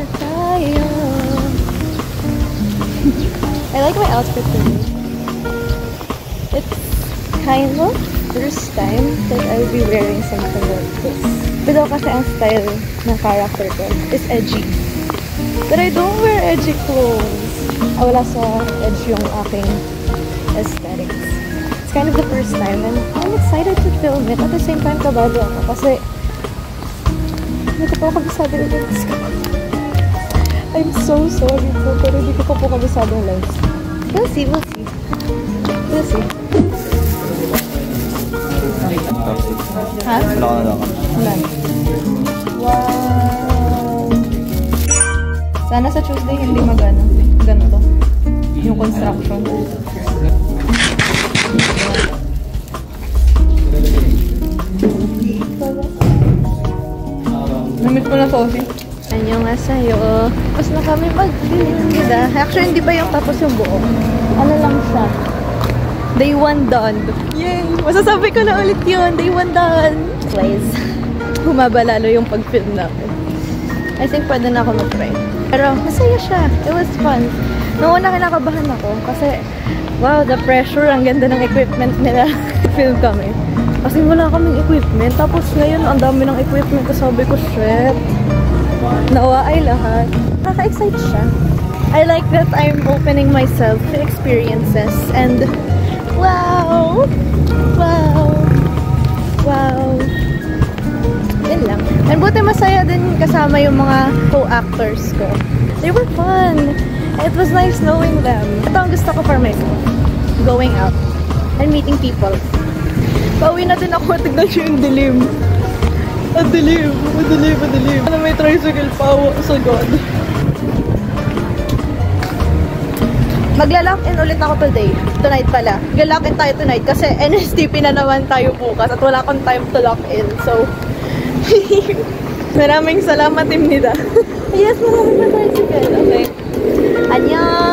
na tayo. I like my outfit today. It's kind of first time that I'll be wearing something like this. Pero kasi ang style ng character ko is edgy. But I don't wear edgy clothes. Wala sa edgy yung aking aesthetics. It's kind of the first time and I'm excited to film it. At the same time, kabado ako kasi hindi ko pa kabisado yung lens ko. I'm so sorry po, pero hindi ko pa po kabisado yung lens. We'll see, we'll see. We'll see. Ha? Wala. Wow! Sana sa Tuesday hindi magano. Ganito. Yung construction. Namit ko na Sophie. Anyo nga sa'yo. Tapos na kami mag-film. Actually, hindi ba yung tapos yung buo? Ano lang siya? Day 1 done. Yay! Masasabi ko na ulit yun. Day 1 done. Please. Humaba lalo yung pag-film namin. I think pwede na ako mag-try. Pero masaya siya. It was fun. Noong una kinakabahan ako kasi wow, the pressure. Ang ganda ng equipment nila. Film kami. Kasi wala kaming equipment. Tapos ngayon, ang dami ng equipment. Sabi ko, shit. Nawa ay lahat. Nakaka-excite siya. I like that I'm opening myself to experiences and wow! Wow! Wow! Yun lang. And buti masaya din kasama yung mga co-actors ko. They were fun. It was nice knowing them. Ito ang gusto ko for myself. Going out and meeting people. Pauwi na din ako. Tignan siya yung dilim. Ang dilim. Ang dilim. Ang dilim. Ano may tricycle pa. So God. Magla-lock-in ulit ako today. Tonight pala. Magla-lock-in tayo tonight kasi NSTP na naman tayo bukas at wala akong time to lock-in. So, maraming salamat, Team Nida. Yes, maraming na tricycle. Okay. Annyeong!